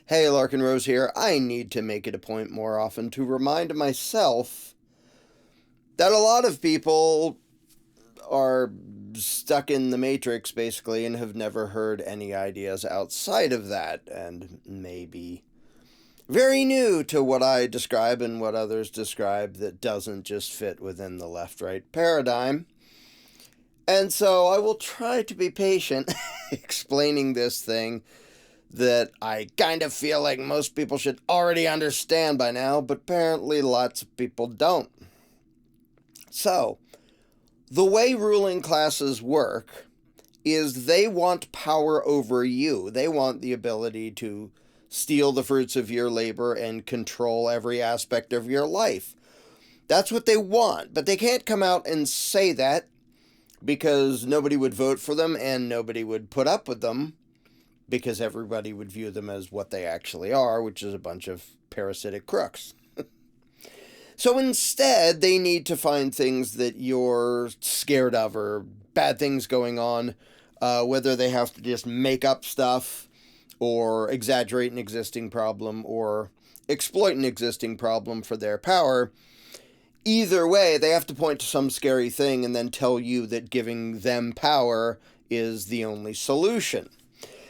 Hey, Larken Rose here. I need to make it a point more often to remind myself that a lot of people are stuck in the matrix, basically, and have never heard any ideas outside of that, and maybe very new to what I describe and what others describe that doesn't just fit within the left-right paradigm. And so I will try to be patient explaining this thing that I kind of feel like most people should already understand by now, but apparently lots of people don't. So, the way ruling classes work is they want power over you. They want the ability to steal the fruits of your labor and control every aspect of your life. That's what they want, but they can't come out and say that because nobody would vote for them and nobody would put up with them, because everybody would view them as what they actually are, which is a bunch of parasitic crooks. So instead, they need to find things that you're scared of or bad things going on, whether they have to just make up stuff or exaggerate an existing problem or exploit an existing problem for their power. Either way, they have to point to some scary thing and then tell you that giving them power is the only solution.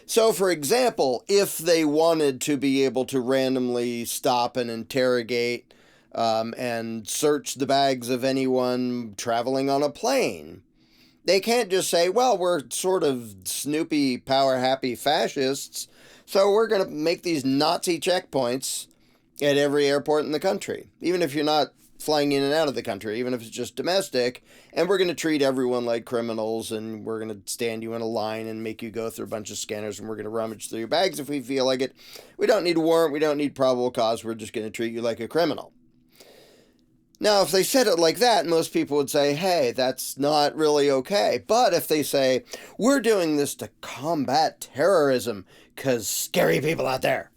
So, for example, if they wanted to be able to randomly stop and interrogate and search the bags of anyone traveling on a plane, they can't just say, well, we're sort of snoopy, power-happy fascists, so we're going to make these Nazi checkpoints at every airport in the country, even if you're not flying in and out of the country, even if it's just domestic, and we're going to treat everyone like criminals, and we're going to stand you in a line and make you go through a bunch of scanners, and we're going to rummage through your bags if we feel like it. We don't need a warrant, we don't need probable cause, we're just going to treat you like a criminal. Now, if they said it like that, most people would say, hey, that's not really okay. But if they say, we're doing this to combat terrorism, because scary people out there,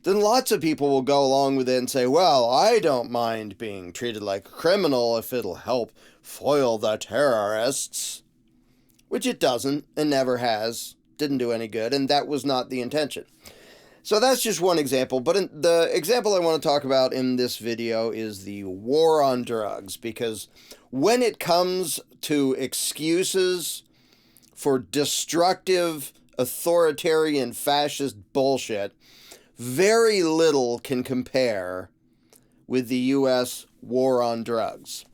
then lots of people will go along with it and say, well, I don't mind being treated like a criminal if it'll help foil the terrorists. Which it doesn't, and never has. Didn't do any good, and that was not the intention. So that's just one example, but the example I want to talk about in this video is the war on drugs, because when it comes to excuses for destructive, authoritarian, fascist bullshit, very little can compare with the U.S. war on drugs.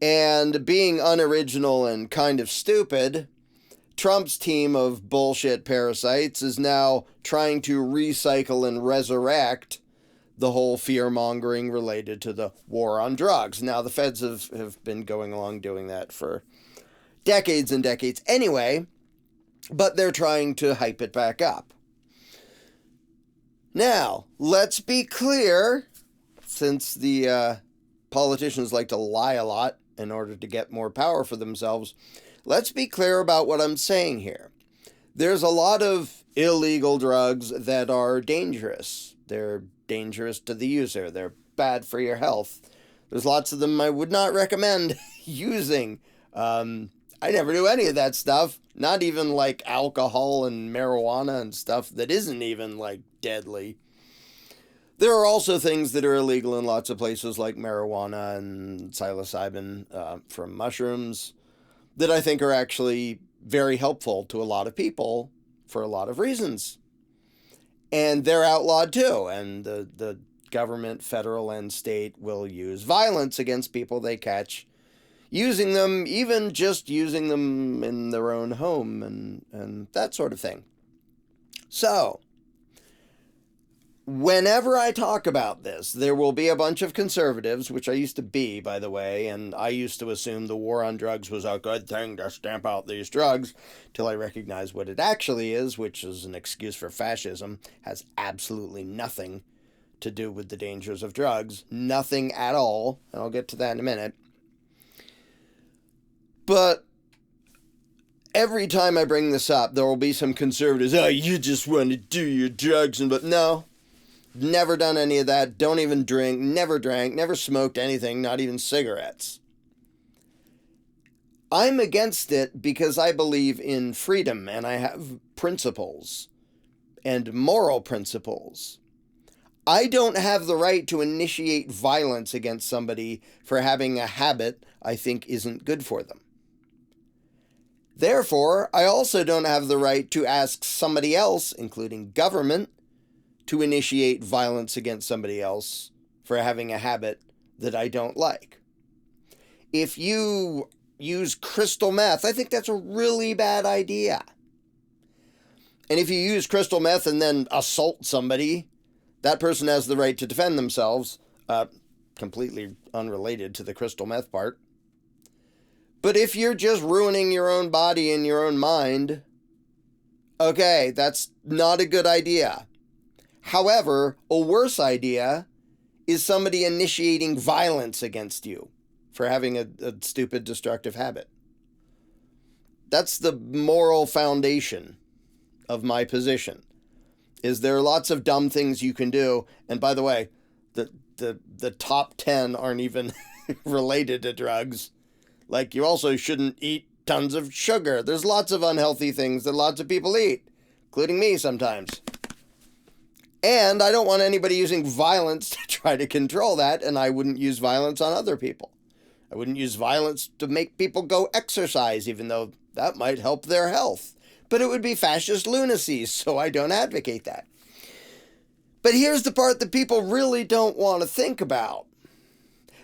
And being unoriginal and kind of stupid, Trump's team of bullshit parasites is now trying to recycle and resurrect the whole fear-mongering related to the war on drugs. Now, the feds have been going along doing that for decades and decades anyway, but they're trying to hype it back up. Now, let's be clear, since the politicians like to lie a lot in order to get more power for themselves, let's be clear about what I'm saying here. There's a lot of illegal drugs that are dangerous. They're dangerous to the user. They're bad for your health. There's lots of them I would not recommend using. I never do any of that stuff. Not even like alcohol and marijuana and stuff that isn't even like deadly. There are also things that are illegal in lots of places like marijuana and psilocybin from mushrooms that I think are actually very helpful to a lot of people for a lot of reasons. And they're outlawed too, and the government, federal and state, will use violence against people they catch using them, even just using them in their own home and that sort of thing. So, whenever I talk about this, there will be a bunch of conservatives, which I used to be, by the way, and I used to assume the war on drugs was a good thing to stamp out these drugs, till I recognized what it actually is, which is an excuse for fascism, has absolutely nothing to do with the dangers of drugs. Nothing at all, and I'll get to that in a minute. But every time I bring this up, there will be some conservatives, oh, you just want to do your drugs, but no. Never done any of that, don't even drink, never drank, never smoked anything, not even cigarettes. I'm against it because I believe in freedom and I have principles. and moral principles. I don't have the right to initiate violence against somebody for having a habit I think isn't good for them. Therefore, I also don't have the right to ask somebody else, including government, to initiate violence against somebody else for having a habit that I don't like. If you use crystal meth, I think that's a really bad idea. And if you use crystal meth and then assault somebody, that person has the right to defend themselves, completely unrelated to the crystal meth part. But if you're just ruining your own body and your own mind, okay, that's not a good idea. However, a worse idea is somebody initiating violence against you for having a stupid, destructive habit. That's the moral foundation of my position, is there are lots of dumb things you can do. And by the way, the top 10 aren't even related to drugs. Like, you also shouldn't eat tons of sugar. There's lots of unhealthy things that lots of people eat, including me sometimes. And I don't want anybody using violence to try to control that, and I wouldn't use violence on other people. I wouldn't use violence to make people go exercise, even though that might help their health. But it would be fascist lunacy, so I don't advocate that. But here's the part that people really don't want to think about.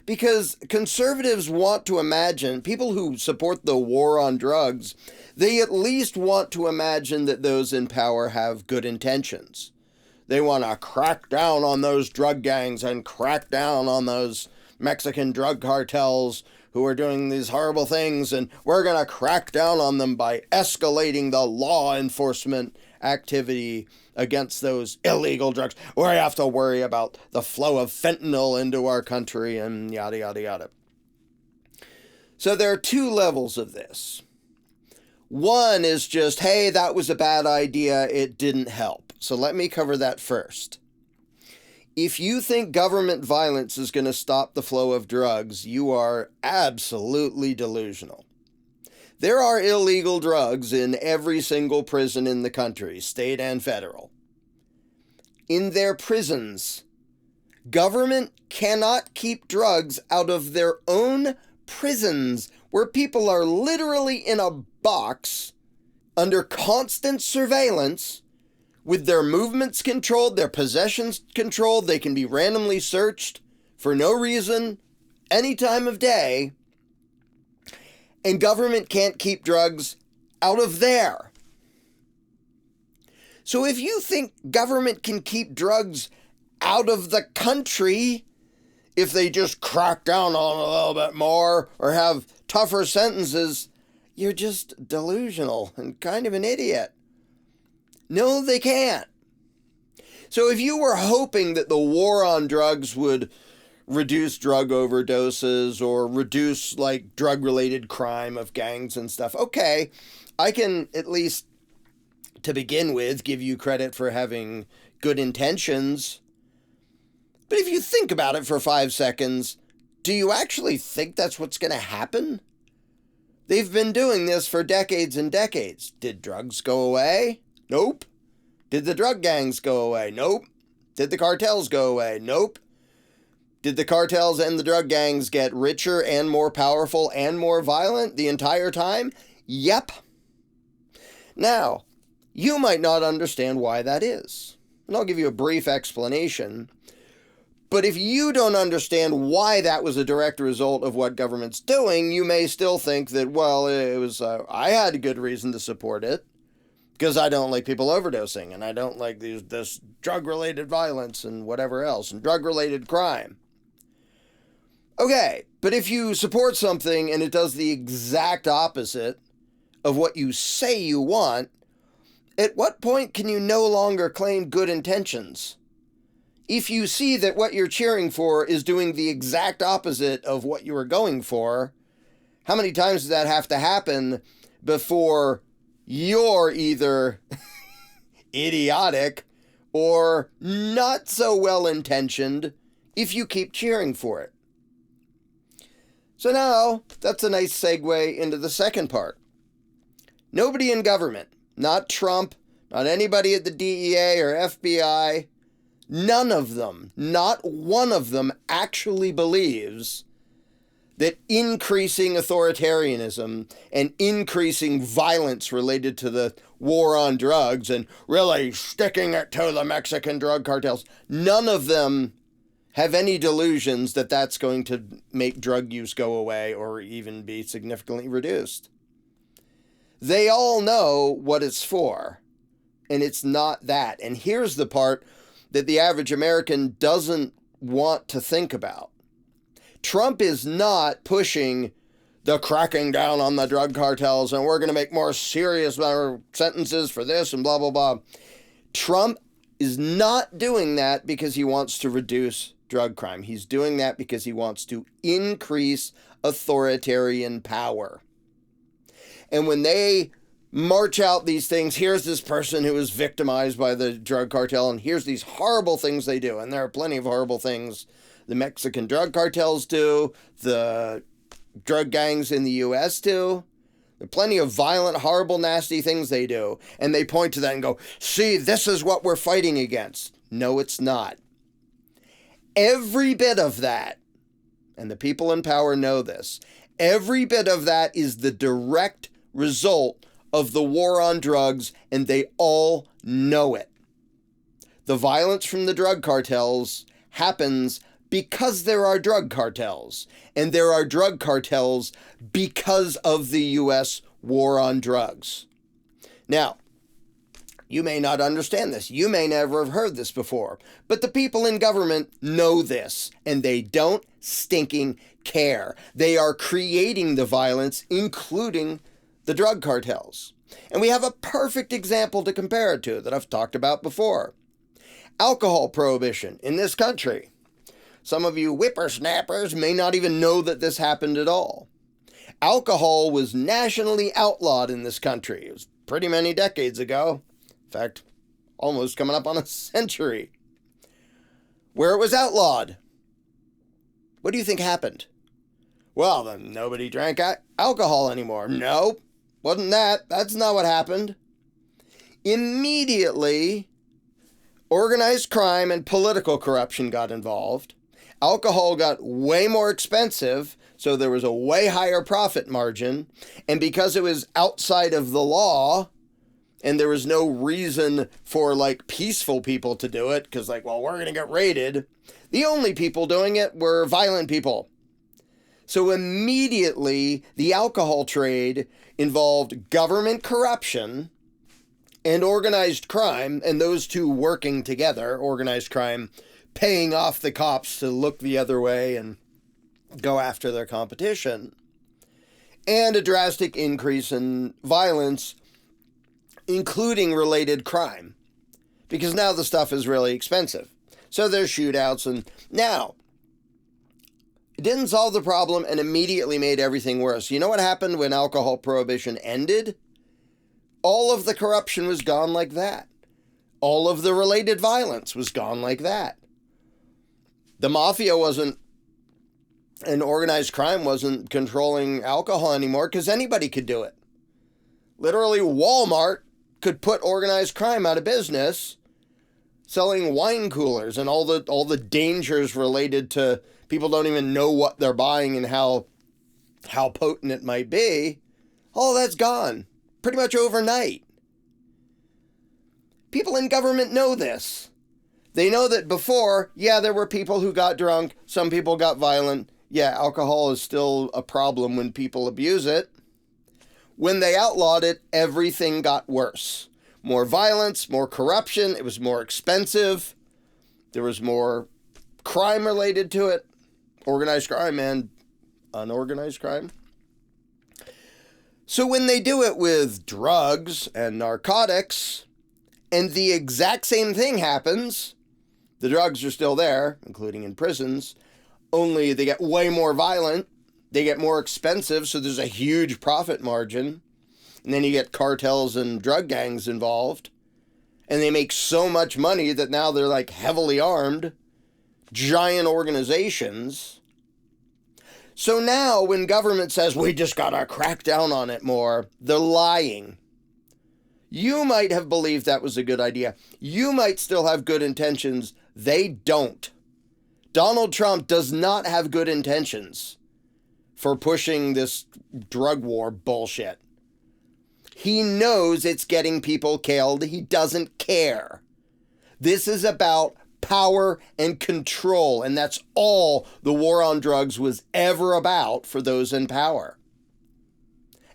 Because conservatives want to imagine, people who support the war on drugs, they at least want to imagine that those in power have good intentions. They want to crack down on those drug gangs and crack down on those Mexican drug cartels who are doing these horrible things, and we're going to crack down on them by escalating the law enforcement activity against those illegal drugs. We have to worry about the flow of fentanyl into our country and yada, yada, yada. So there are two levels of this. One is just, hey, that was a bad idea, it didn't help. So let me cover that first. If you think government violence is going to stop the flow of drugs, you are absolutely delusional. There are illegal drugs in every single prison in the country, state and federal. In their prisons, government cannot keep drugs out of their own prisons, where people are literally in a box under constant surveillance, with their movements controlled, their possessions controlled. They can be randomly searched for no reason, any time of day. And government can't keep drugs out of there. So if you think government can keep drugs out of the country, if they just crack down on it a little bit more or have tougher sentences, you're just delusional and kind of an idiot. No, they can't. So if you were hoping that the war on drugs would reduce drug overdoses or reduce like drug-related crime of gangs and stuff, okay, I can at least, to begin with, give you credit for having good intentions. But if you think about it for 5 seconds, do you actually think that's what's going to happen? They've been doing this for decades and decades. Did drugs go away? Nope. Did the drug gangs go away? Nope. Did the cartels go away? Nope. Did the cartels and the drug gangs get richer and more powerful and more violent the entire time? Yep. Now, you might not understand why that is. And I'll give you a brief explanation. But if you don't understand why that was a direct result of what government's doing, you may still think that, well, it was I had a good reason to support it, because I don't like people overdosing, and I don't like this drug-related violence and whatever else, and drug-related crime. Okay, but if you support something and it does the exact opposite of what you say you want, at what point can you no longer claim good intentions? If you see that what you're cheering for is doing the exact opposite of what you were going for, how many times does that have to happen before you're either idiotic or not so well-intentioned if you keep cheering for it? So now, that's a nice segue into the second part. Nobody in government, not Trump, not anybody at the DEA or FBI, none of them, not one of them actually believes that increasing authoritarianism and increasing violence related to the war on drugs and really sticking it to the Mexican drug cartels, none of them have any delusions that that's going to make drug use go away or even be significantly reduced. They all know what it's for, and it's not that. And here's the part that the average American doesn't want to think about. Trump is not pushing the cracking down on the drug cartels and we're going to make more serious sentences for this and blah, blah, blah. Trump is not doing that because he wants to reduce drug crime. He's doing that because he wants to increase authoritarian power. And when they march out these things, here's this person who was victimized by the drug cartel, and here's these horrible things they do. And there are plenty of horrible things the Mexican drug cartels do, the drug gangs in the U.S. do. There are plenty of violent, horrible, nasty things they do. And they point to that and go, see, this is what we're fighting against. No, it's not. Every bit of that, and the people in power know this, every bit of that is the direct result of the war on drugs, and they all know it. The violence from the drug cartels happens because there are drug cartels, and there are drug cartels because of the U.S. war on drugs. Now, you may not understand this. You may never have heard this before, but the people in government know this, and they don't stinking care. They are creating the violence, including the drug cartels. And we have a perfect example to compare it to that I've talked about before. Alcohol prohibition in this country. Some of you whippersnappers may not even know that this happened at all. Alcohol was nationally outlawed in this country. It was pretty many decades ago. In fact, almost coming up on a century. Where it was outlawed. What do you think happened? Well, then nobody drank alcohol anymore. No, wasn't that. That's not what happened. Immediately, organized crime and political corruption got involved. Alcohol got way more expensive, so there was a way higher profit margin. And because it was outside of the law, and there was no reason for, peaceful people to do it, because, we're going to get raided, the only people doing it were violent people. So immediately, the alcohol trade involved government corruption and organized crime, and those two working together, organized crime paying off the cops to look the other way and go after their competition, and a drastic increase in violence, including related crime, because now the stuff is really expensive. So there's shootouts, and now, it didn't solve the problem and immediately made everything worse. You know what happened when alcohol prohibition ended? All of the corruption was gone like that. All of the related violence was gone like that. The mafia wasn't, and organized crime wasn't controlling alcohol anymore because anybody could do it. Literally, Walmart could put organized crime out of business selling wine coolers and all the dangers related to people don't even know what they're buying and how potent it might be. All that's gone pretty much overnight. People in government know this. They know that before, there were people who got drunk, some people got violent. Alcohol is still a problem when people abuse it. When they outlawed it, everything got worse. More violence, more corruption, it was more expensive. There was more crime related to it. Organized crime and unorganized crime. So when they do it with drugs and narcotics, and the exact same thing happens, the drugs are still there, including in prisons, only they get way more violent, they get more expensive, so there's a huge profit margin, and then you get cartels and drug gangs involved, and they make so much money that now they're heavily armed, giant organizations. So now when government says, we just gotta crack down on it more, they're lying. You might have believed that was a good idea. You might still have good intentions. They don't. Donald Trump does not have good intentions for pushing this drug war bullshit. He knows it's getting people killed. He doesn't care. This is about power and control, and that's all the war on drugs was ever about for those in power.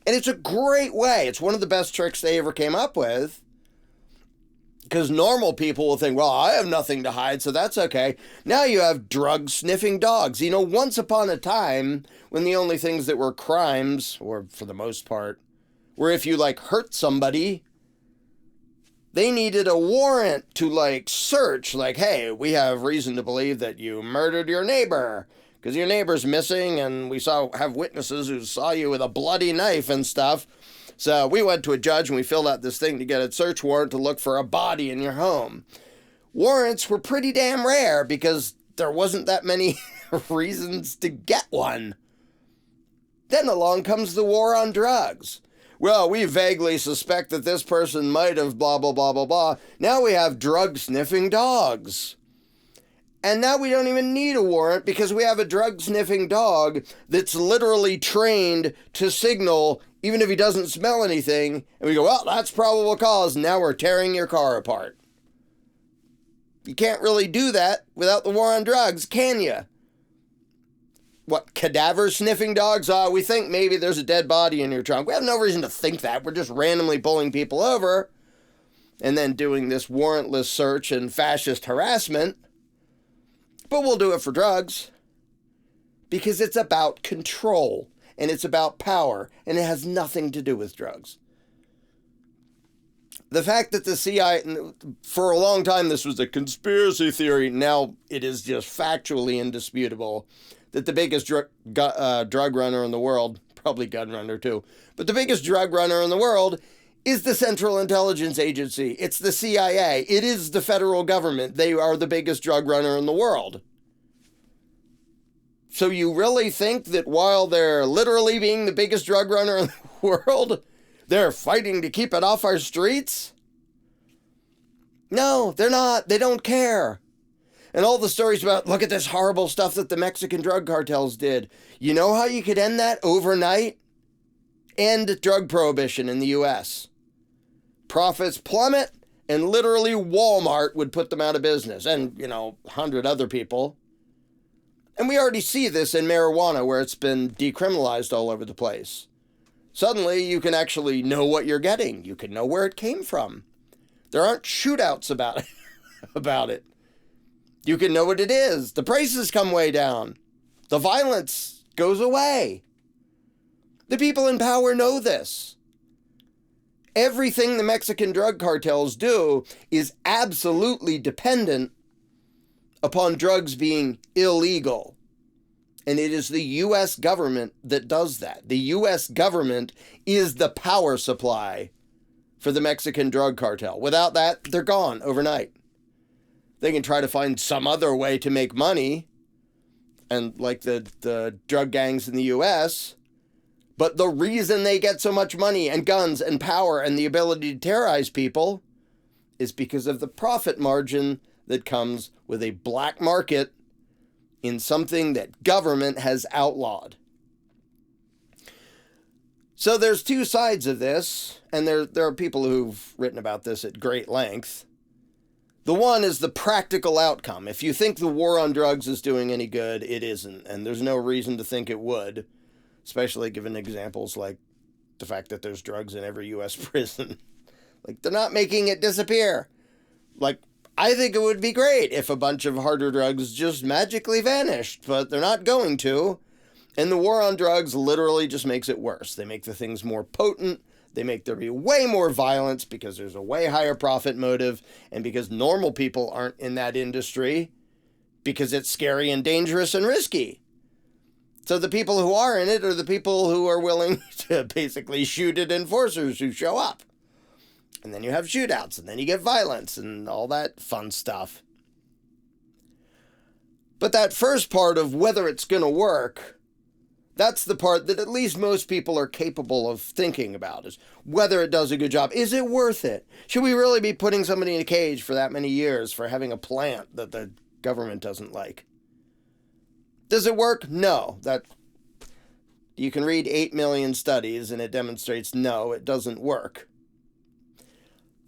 And it's a great way. It's one of the best tricks they ever came up with. Because normal people will think, well, I have nothing to hide, so that's okay. Now you have drug-sniffing dogs. You know, once upon a time, when the only things that were crimes, or for the most part, were if you, hurt somebody, they needed a warrant to, search. Hey, we have reason to believe that you murdered your neighbor, because your neighbor's missing, and we have witnesses who saw you with a bloody knife and stuff. So we went to a judge and we filled out this thing to get a search warrant to look for a body in your home. Warrants were pretty damn rare because there wasn't that many reasons to get one. Then along comes the war on drugs. Well, we vaguely suspect that this person might have blah, blah, blah, blah, blah. Now we have drug-sniffing dogs. And now we don't even need a warrant because we have a drug-sniffing dog that's literally trained to signal even if he doesn't smell anything. And we go, well, that's probable cause. Now we're tearing your car apart. You can't really do that without the war on drugs, can you? What, cadaver-sniffing dogs? We think maybe there's a dead body in your trunk. We have no reason to think that. We're just randomly pulling people over and then doing this warrantless search and fascist harassment. But we'll do it for drugs because it's about control and it's about power and it has nothing to do with drugs. The fact that the CIA, for a long time this was a conspiracy theory, now it is just factually indisputable that the biggest drug runner in the world, probably gun runner too, but the biggest drug runner in the world is the Central Intelligence Agency. It's the CIA. It is the federal government. They are the biggest drug runner in the world. So you really think that while they're literally being the biggest drug runner in the world, they're fighting to keep it off our streets? No, they're not. They don't care. And all the stories about, look at this horrible stuff that the Mexican drug cartels did. You know how you could end that overnight? End drug prohibition in the U.S. Profits plummet, and literally Walmart would put them out of business. And, 100 other people. And we already see this in marijuana, where it's been decriminalized all over the place. Suddenly, you can actually know what you're getting. You can know where it came from. There aren't shootouts about it. You can know what it is. The prices come way down. The violence goes away. The people in power know this. Everything the Mexican drug cartels do is absolutely dependent upon drugs being illegal. And it is the U.S. government that does that. The U.S. government is the power supply for the Mexican drug cartel. Without that, they're gone overnight. They can try to find some other way to make money, and like the drug gangs in the U.S., but the reason they get so much money and guns and power and the ability to terrorize people is because of the profit margin that comes with a black market in something that government has outlawed. So there's two sides of this, and there are people who've written about this at great length. The one is the practical outcome. If you think the war on drugs is doing any good, it isn't, and there's no reason to think it would, especially given examples like the fact that there's drugs in every U.S. prison. They're not making it disappear. I think it would be great if a bunch of harder drugs just magically vanished, but they're not going to. And the war on drugs literally just makes it worse. They make the things more potent. They make there be way more violence because there's a way higher profit motive and because normal people aren't in that industry because it's scary and dangerous and risky. So the people who are in it are the people who are willing to basically shoot at enforcers who show up. And then you have shootouts, and then you get violence and all that fun stuff. But that first part of whether it's going to work, That's the part that at least most people are capable of thinking about, is whether it does a good job. Is it worth it? Should we really be putting somebody in a cage for that many years for having a plant that the government doesn't like? Does it work? No. You can read 8 million studies and it demonstrates no, it doesn't work.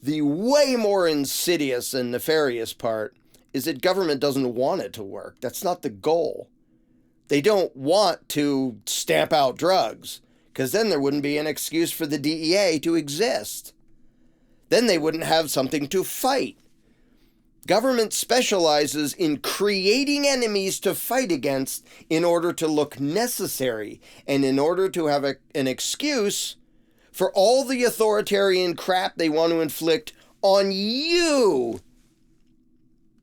The way more insidious and nefarious part is that government doesn't want it to work. That's not the goal. They don't want to stamp out drugs, because then there wouldn't be an excuse for the DEA to exist. Then they wouldn't have something to fight. Government specializes in creating enemies to fight against in order to look necessary and in order to have an excuse for all the authoritarian crap they want to inflict on you.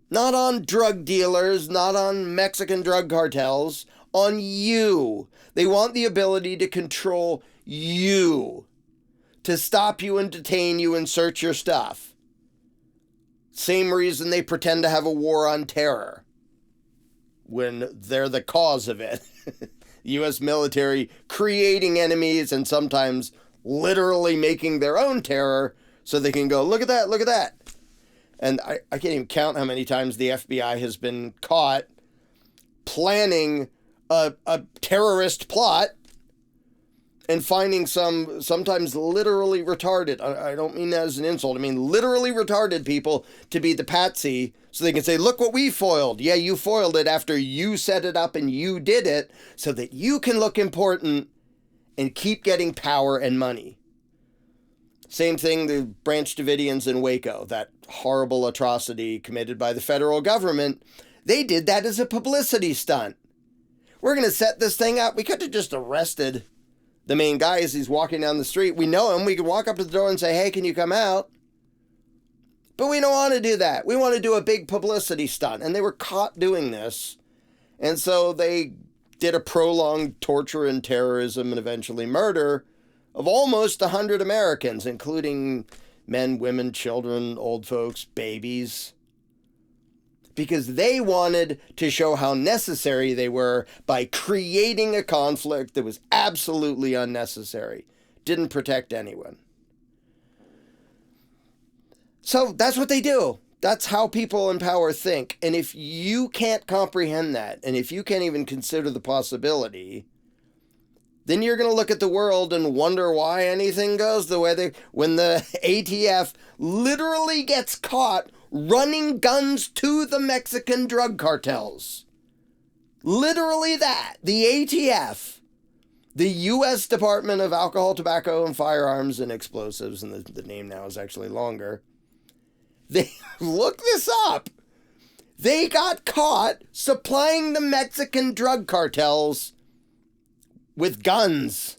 Not on drug dealers, not on Mexican drug cartels, on you. They want the ability to control you, to stop you and detain you and search your stuff. Same reason they pretend to have a war on terror when they're the cause of it. U.S. military creating enemies and sometimes literally making their own terror so they can go, look at that, look at that. And I can't even count how many times the FBI has been caught planning a terrorist plot and finding sometimes literally retarded, I don't mean that as an insult, I mean literally retarded people to be the patsy so they can say, look what we foiled. Yeah, you foiled it after you set it up and you did it so that you can look important and keep getting power and money. Same thing, the Branch Davidians in Waco, that horrible atrocity committed by the federal government. They did that as a publicity stunt. We're going to set this thing up. We could have just arrested the main guy as he's walking down the street. We know him. We could walk up to the door and say, hey, can you come out? But we don't want to do that. We want to do a big publicity stunt. And they were caught doing this. And so they did a prolonged torture and terrorism and eventually murder of almost 100 Americans, including men, women, children, old folks, babies, because they wanted to show how necessary they were by creating a conflict that was absolutely unnecessary, didn't protect anyone. So that's what they do. That's how people in power think. And if you can't comprehend that, and if you can't even consider the possibility, then you're going to look at the world and wonder why anything goes the way when the ATF literally gets caught running guns to the Mexican drug cartels. Literally that. The ATF, the U.S. Department of Alcohol, Tobacco, and Firearms and Explosives, and the name now is actually longer. They look this up. They got caught supplying the Mexican drug cartels with guns.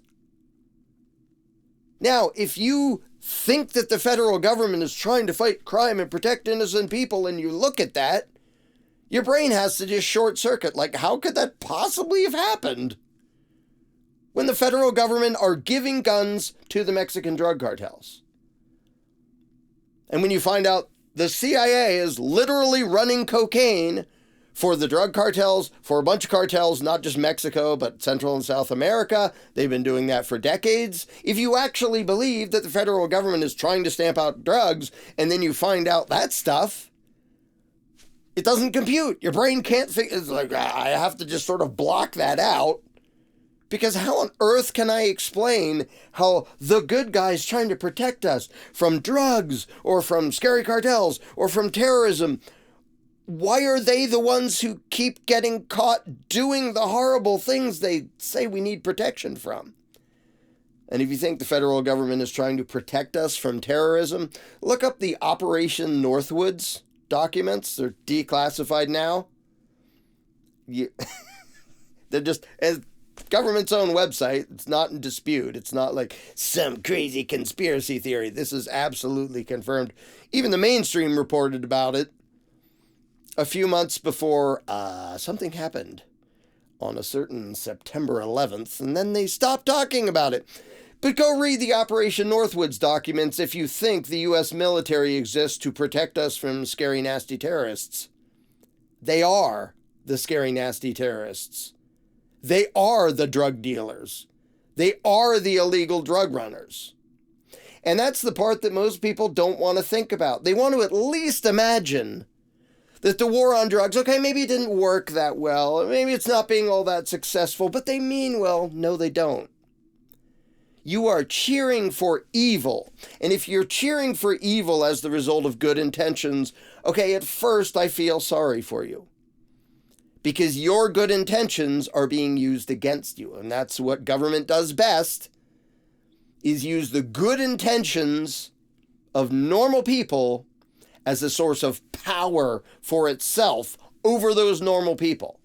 Now, if you think that the federal government is trying to fight crime and protect innocent people and you look at that, your brain has to just short circuit. Like, how could that possibly have happened when the federal government are giving guns to the Mexican drug cartels? And when you find out the CIA is literally running cocaine for the drug cartels, for a bunch of cartels, not just Mexico, but Central and South America. They've been doing that for decades. If you actually believe that the federal government is trying to stamp out drugs, and then you find out that stuff, it doesn't compute. Your brain can't figure, it's like, I have to just sort of block that out. Because how on earth can I explain how the good guys trying to protect us from drugs, or from scary cartels, or from terrorism, why are they the ones who keep getting caught doing the horrible things they say we need protection from? And if you think the federal government is trying to protect us from terrorism, look up the Operation Northwoods documents. They're declassified now. They're just, as government's own website, it's not in dispute. It's not like some crazy conspiracy theory. This is absolutely confirmed. Even the mainstream reported about it a few months before something happened on a certain September 11th, and then they stopped talking about it. But go read the Operation Northwoods documents if you think the U.S. military exists to protect us from scary, nasty terrorists. They are the scary, nasty terrorists. They are the drug dealers. They are the illegal drug runners. And that's the part that most people don't want to think about. They want to at least imagine that the war on drugs, okay, maybe it didn't work that well. Maybe it's not being all that successful, but they mean well. No, they don't. You are cheering for evil. And if you're cheering for evil as the result of good intentions, okay, at first I feel sorry for you. Because your good intentions are being used against you. And that's what government does best, is use the good intentions of normal people as a source of power for itself over those normal people.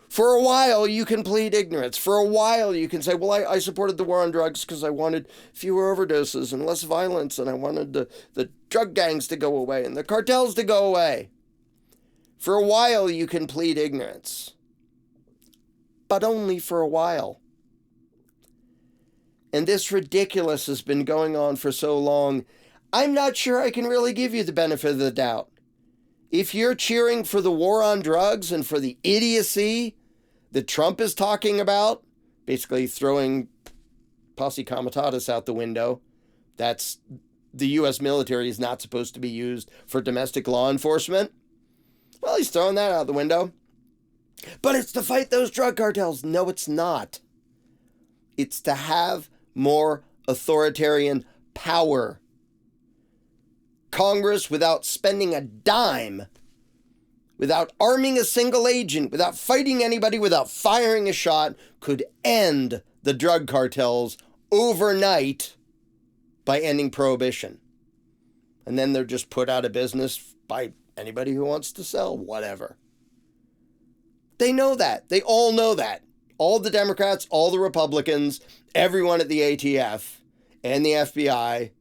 For a while, you can plead ignorance. For a while, you can say, well, I supported the war on drugs because I wanted fewer overdoses and less violence, and I wanted the drug gangs to go away and the cartels to go away. For a while, you can plead ignorance. But only for a while. And this ridiculous has been going on for so long, I'm not sure I can really give you the benefit of the doubt. If you're cheering for the war on drugs and for the idiocy that Trump is talking about, basically throwing posse comitatus out the window, that's the U.S. military is not supposed to be used for domestic law enforcement. Well, he's throwing that out the window. But it's to fight those drug cartels. No, it's not. It's to have more authoritarian power. Congress, without spending a dime, without arming a single agent, without fighting anybody, without firing a shot, could end the drug cartels overnight by ending prohibition. And then they're just put out of business by anybody who wants to sell whatever. They know that. They all know that. All the Democrats, all the Republicans, everyone at the ATF and the FBI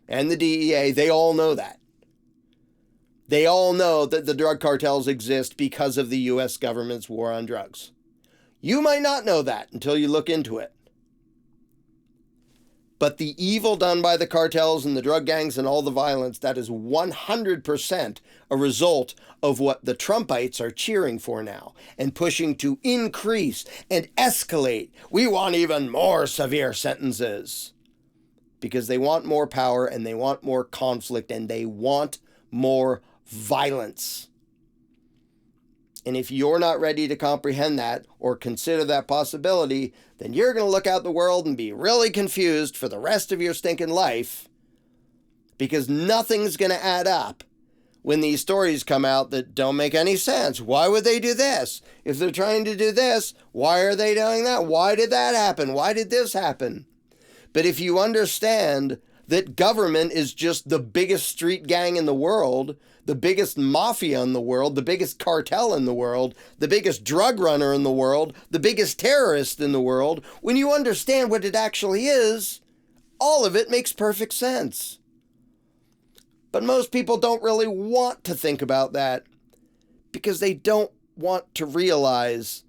and the DEA, they all know that. They all know that the drug cartels exist because of the U.S. government's war on drugs. You might not know that until you look into it. But the evil done by the cartels and the drug gangs and all the violence, that is 100% a result of what the Trumpites are cheering for now and pushing to increase and escalate. We want even more severe sentences because they want more power and they want more conflict and they want more violence. And if you're not ready to comprehend that or consider that possibility, then you're going to look out the world and be really confused for the rest of your stinking life because nothing's going to add up when these stories come out that don't make any sense. Why would they do this? If they're trying to do this, why are they doing that? Why did that happen? Why did this happen? But if you understand that government is just the biggest street gang in the world, the biggest mafia in the world, the biggest cartel in the world, the biggest drug runner in the world, the biggest terrorist in the world, when you understand what it actually is, all of it makes perfect sense. But most people don't really want to think about that because they don't want to realize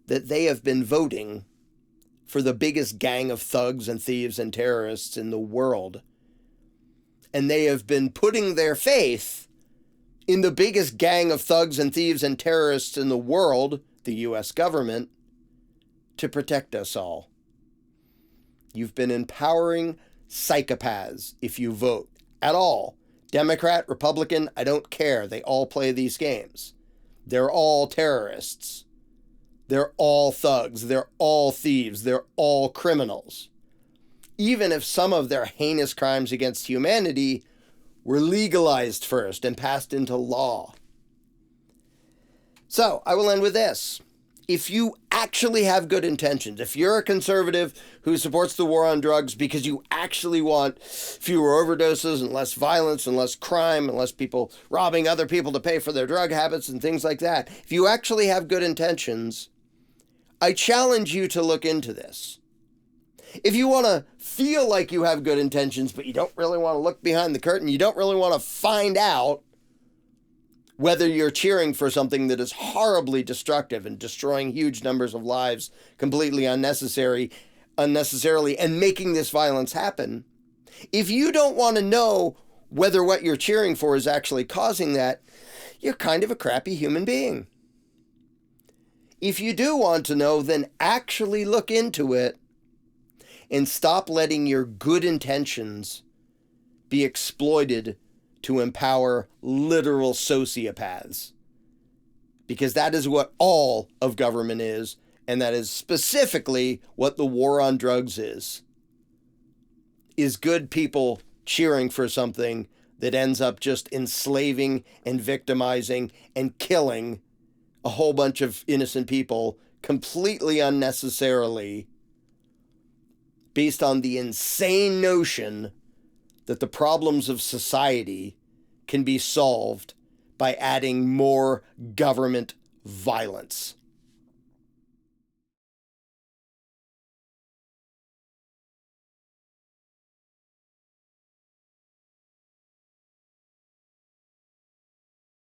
that they have been voting for the biggest gang of thugs and thieves and terrorists in the world. And they have been putting their faith in the biggest gang of thugs and thieves and terrorists in the world, the U.S. government, to protect us all. You've been empowering psychopaths if you vote at all. Democrat, Republican, I don't care. They all play these games. They're all terrorists. They're all thugs. They're all thieves. They're all criminals. Even if some of their heinous crimes against humanity were legalized first and passed into law. So, I will end with this. If you actually have good intentions, if you're a conservative who supports the war on drugs because you actually want fewer overdoses and less violence and less crime and less people robbing other people to pay for their drug habits and things like that, if you actually have good intentions, I challenge you to look into this. If you want to feel like you have good intentions, but you don't really want to look behind the curtain, you don't really want to find out whether you're cheering for something that is horribly destructive and destroying huge numbers of lives completely unnecessarily and making this violence happen. If you don't want to know whether what you're cheering for is actually causing that, you're kind of a crappy human being. If you do want to know, then actually look into it and stop letting your good intentions be exploited to empower literal sociopaths. Because that is what all of government is, and that is specifically what the war on drugs is good people cheering for something that ends up just enslaving and victimizing and killing a whole bunch of innocent people completely unnecessarily, based on the insane notion that the problems of society can be solved by adding more government violence.